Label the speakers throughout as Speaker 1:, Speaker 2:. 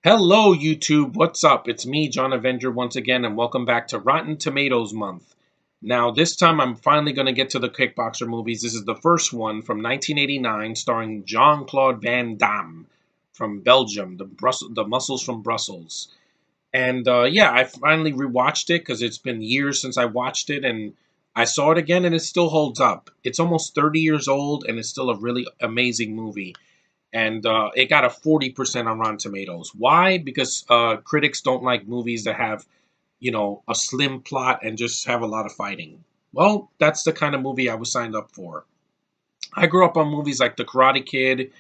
Speaker 1: Hello, YouTube. What's up? It's me, John Avenger, once again, and welcome back to Rotten Tomatoes Month. Now, this time I'm finally going to get to the Kickboxer movies. This is the first one from 1989, starring Jean-Claude Van Damme from Belgium, the muscles from Brussels. And yeah, I finally rewatched it because it's been years since I watched it, and I saw it again, and it still holds up. It's almost 30 years old, and it's still a really amazing movie, and it got a 40% on Rotten Tomatoes. Why? Because critics don't like movies that have, a slim plot and just have a lot of fighting. Well, that's the kind of movie I was signed up for. I grew up on movies like The Karate Kid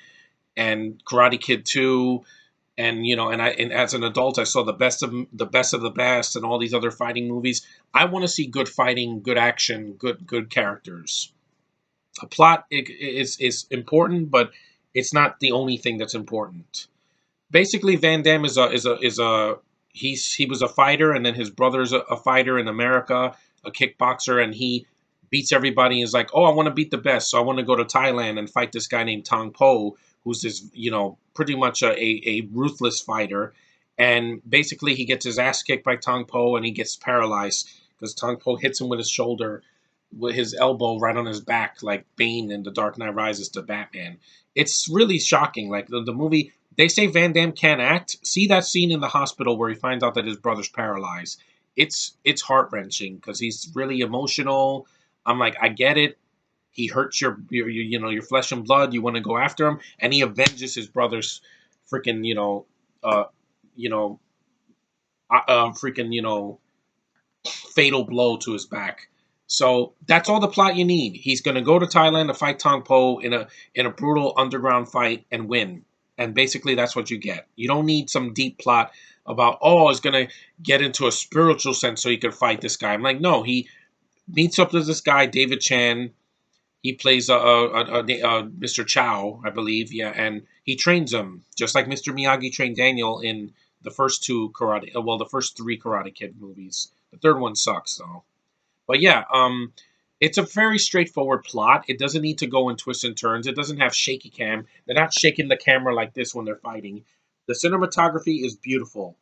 Speaker 1: and Karate Kid 2, and as an adult I saw the best and all these other fighting movies. I want to see good fighting, good action, good characters. A plot is important, but it's not the only thing that's important. Basically, Van Damme is a he was a fighter, and then his brother's a fighter in America, a kickboxer, and he beats everybody. And is like, oh, I want to beat the best, so I want to go to Thailand and fight this guy named Tong Po, who's this pretty much a ruthless fighter. And basically, he gets his ass kicked by Tong Po, and he gets paralyzed because Tong Po hits him with his shoulder, with his elbow right on his back, like Bane in The Dark Knight Rises to Batman. It's really shocking. Like the movie, they say Van Damme can't act. See that scene in the hospital where he finds out that his brother's paralyzed. It's heart wrenching because he's really emotional. I'm like, I get it. He hurts your flesh and blood. You want to go after him, and he avenges his brother's freaking uh you know freaking fatal blow to his back. So that's all the plot you need. He's going to go to Thailand to fight Tong Po in a brutal underground fight and win. And basically that's what you get. You don't need some deep plot about, oh, he's going to get into a spiritual sense so he can fight this guy. I'm like, no, he meets up with this guy, David Chan. He plays Mr. Chow, I believe, yeah, and he trains him just like Mr. Miyagi trained Daniel in the first the first three Karate Kid movies. The third one sucks though. But yeah, it's a very straightforward plot. It doesn't need to go in twists and turns. It doesn't have shaky cam. They're not shaking the camera like this when they're fighting. The cinematography is beautiful.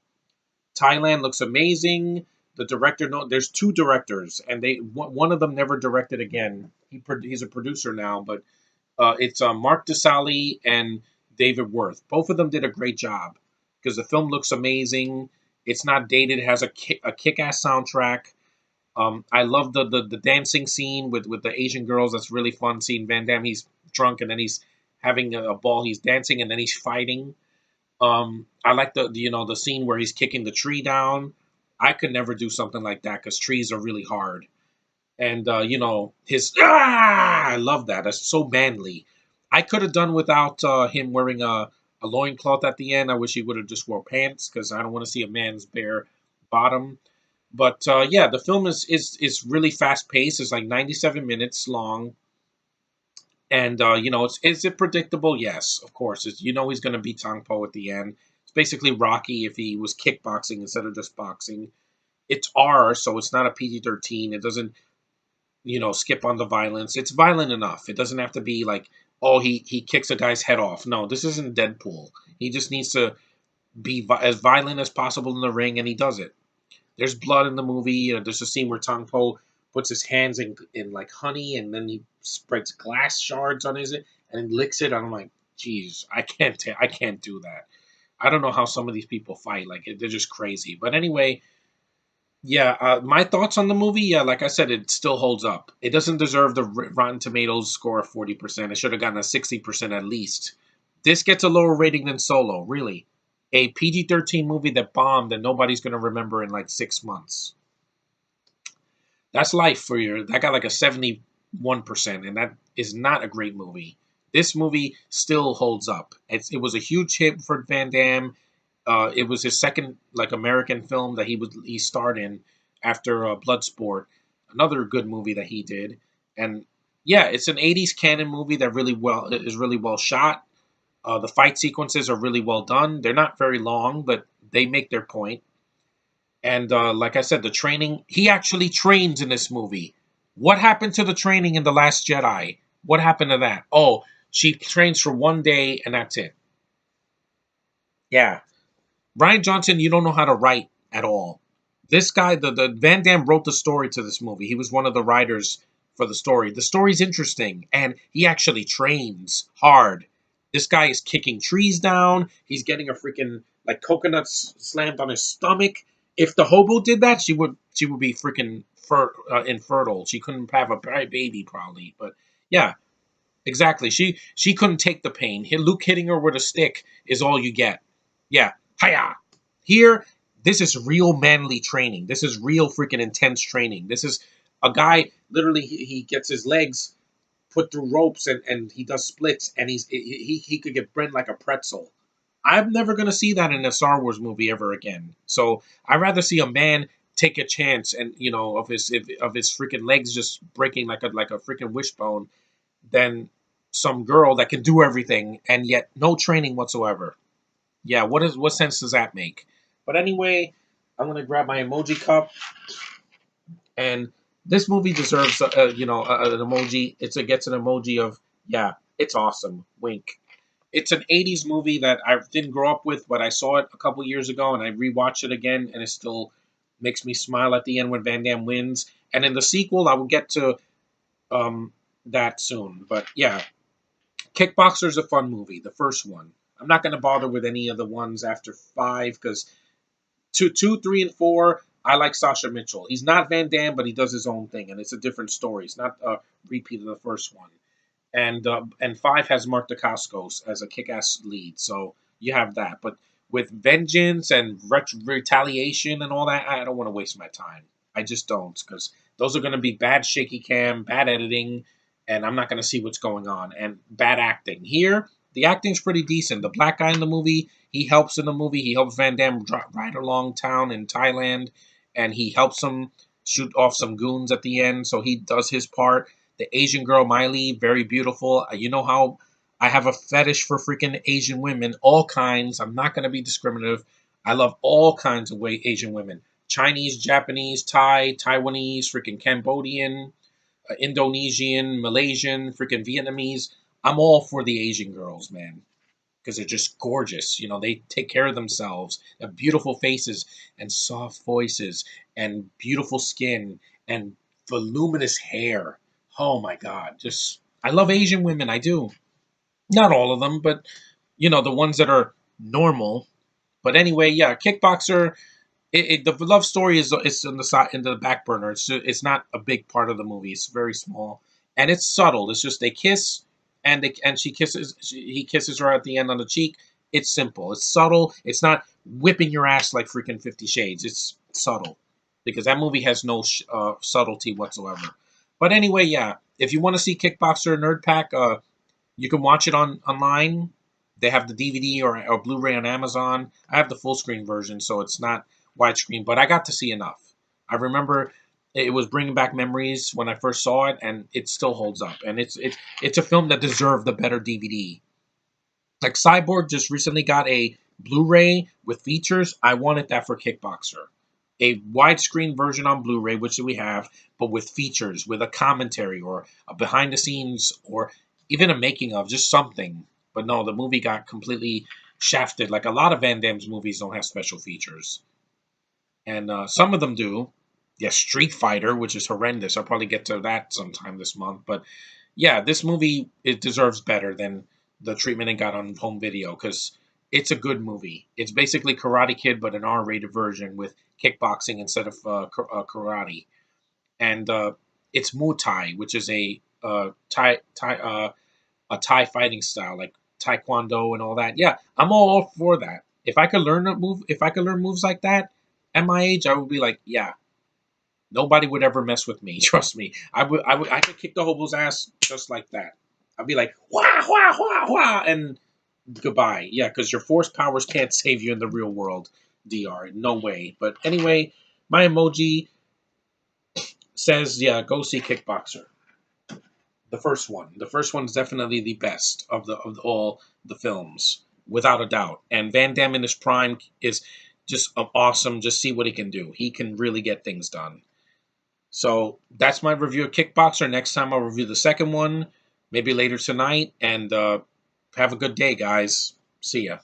Speaker 1: Thailand looks amazing. The director, no, there's two directors, and one of them never directed again. He's a producer now, but it's Mark DeSalle and David Worth. Both of them did a great job because the film looks amazing. It's not dated. It has a kick-ass soundtrack. I love the dancing scene with the Asian girls. That's really fun. Seeing Van Damme, he's drunk and then he's having a ball. He's dancing and then he's fighting. I like the scene where he's kicking the tree down. I could never do something like that because trees are really hard. And his I love that. That's so manly. I could have done without him wearing a loincloth at the end. I wish he would have just wore pants because I don't want to see a man's bare bottom. But yeah, the film is really fast paced. It's like 97 minutes long, and is it predictable? Yes, of course. He's going to beat Tong Po at the end. It's basically Rocky if he was kickboxing instead of just boxing. It's R, so it's not a PG-13. It doesn't skip on the violence. It's violent enough. It doesn't have to be like, oh, he kicks a guy's head off. No, this isn't Deadpool. He just needs to be as violent as possible in the ring, and he does it. There's blood in the movie. There's a scene where Tong Po puts his hands in like honey, and then he spreads glass shards on his and licks it. And I'm like, geez, I can't do that. I don't know how some of these people fight. Like they're just crazy. But anyway, yeah. My thoughts on the movie. Yeah, like I said, it still holds up. It doesn't deserve the Rotten Tomatoes score of 40%. It should have gotten a 60% at least. This gets a lower rating than Solo. Really, a PG-13 movie that bombed and nobody's going to remember in like 6 months. That's life for you. That got like a 71%, and that is not a great movie. This movie still holds up. It was a huge hit for Van Damme. It was his second like American film that he starred in after Bloodsport, another good movie that he did. And yeah, it's an 80s canon movie that is really well shot. The fight sequences are really well done. They're not very long, but they make their point. And like I said, the training, he actually trains in this movie. What happened to the training in The Last Jedi? What happened to that? Oh, she trains for one day and that's it. Yeah. Ryan Johnson, you don't know how to write at all. This guy, the Van Damme wrote the story to this movie. He was one of the writers for the story. The story's interesting, and he actually trains hard. This guy is kicking trees down. He's getting a freaking like coconuts slammed on his stomach. If the hobo did that, she would be freaking infertile. She couldn't have a baby probably. But yeah, exactly. She couldn't take the pain. Luke hitting her with a stick is all you get. Yeah, hiya. Here, this is real manly training. This is real freaking intense training. This is a guy literally he gets his legs put through ropes and he does splits and he could get bent like a pretzel. I'm never gonna see that in a Star Wars movie ever again. So I'd rather see a man take a chance and of his freaking legs just breaking like a freaking wishbone than some girl that can do everything and yet no training whatsoever. Yeah, what sense does that make? But anyway, I'm gonna grab my emoji cup, and this movie deserves an emoji. It gets an emoji of yeah, it's awesome. Wink. It's an '80s movie that I didn't grow up with, but I saw it a couple years ago, and I rewatched it again, and it still makes me smile at the end when Van Damme wins. And in the sequel, I will get to um, that soon. But yeah, Kickboxer's a fun movie, the first one. I'm not going to bother with any of the ones after five because two, three, and four, I like Sasha Mitchell. He's not Van Damme, but he does his own thing, and it's a different story. It's not a repeat of the first one. And five has Mark Dacascos as a kick-ass lead, so you have that. But with Vengeance and Retaliation and all that, I don't want to waste my time. I just don't, because those are going to be bad shaky cam, bad editing, and I'm not going to see what's going on, and bad acting. Here, the acting's pretty decent. The black guy in the movie, he helps in the movie. He helps Van Damme ride along town in Thailand, and he helps him shoot off some goons at the end, so he does his part. The Asian girl Miley, very beautiful. You know how I have a fetish for freaking Asian women, all kinds. I'm not going to be discriminative. I love all kinds of Asian women. Chinese, Japanese, Thai, Taiwanese, freaking Cambodian, Indonesian, Malaysian, freaking Vietnamese. I'm all for the Asian girls, man, because they're just gorgeous. They take care of themselves. They have beautiful faces and soft voices and beautiful skin and voluminous hair. Oh my God. Just, I love Asian women. I do. Not all of them, but, the ones that are normal. But anyway, yeah, Kickboxer, the love story is on the side in the back burner. It's not a big part of the movie. It's very small and it's subtle. It's just they kiss and he kisses her at the end on the cheek. It's simple. It's subtle. It's not whipping your ass like freaking 50 Shades. It's subtle because that movie has no subtlety whatsoever. But anyway, yeah. If you want to see Kickboxer Nerd Pack, you can watch it online. They have the DVD or Blu-ray on Amazon. I have the full screen version, so it's not widescreen, but I got to see enough. I remember it was bringing back memories when I first saw it, and it still holds up. And it's a film that deserved the better DVD. Like Cyborg just recently got a Blu-ray with features. I wanted that for Kickboxer. A widescreen version on Blu-ray, which we have, but with features, with a commentary or a behind the scenes or even a making of, just something. But no, the movie got completely shafted. Like a lot of Van Damme's movies don't have special features. And some of them do. Yes, Street Fighter, which is horrendous. I'll probably get to that sometime this month. But yeah, this movie it deserves better than the treatment it got on home video because it's a good movie. It's basically Karate Kid, but an R-rated version with kickboxing instead of karate. And it's Muay Thai, which is a Thai fighting style, like Taekwondo and all that. Yeah, I'm all for that. If I could learn moves like that at my age, I would be like, yeah, nobody would ever mess with me. Trust me, I could kick the hobo's ass just like that. I'd be like, wah wah wah wah, and goodbye. Yeah, because your force powers can't save you in the real world, Dr. No way. But anyway, my emoji says, yeah, go see Kickboxer. The first one. The first one's definitely the best of all the films, without a doubt. And Van Damme in his prime is just awesome. Just see what he can do. He can really get things done. So that's my review of Kickboxer. Next time I'll review the second one, maybe later tonight. And have a good day, guys. See ya.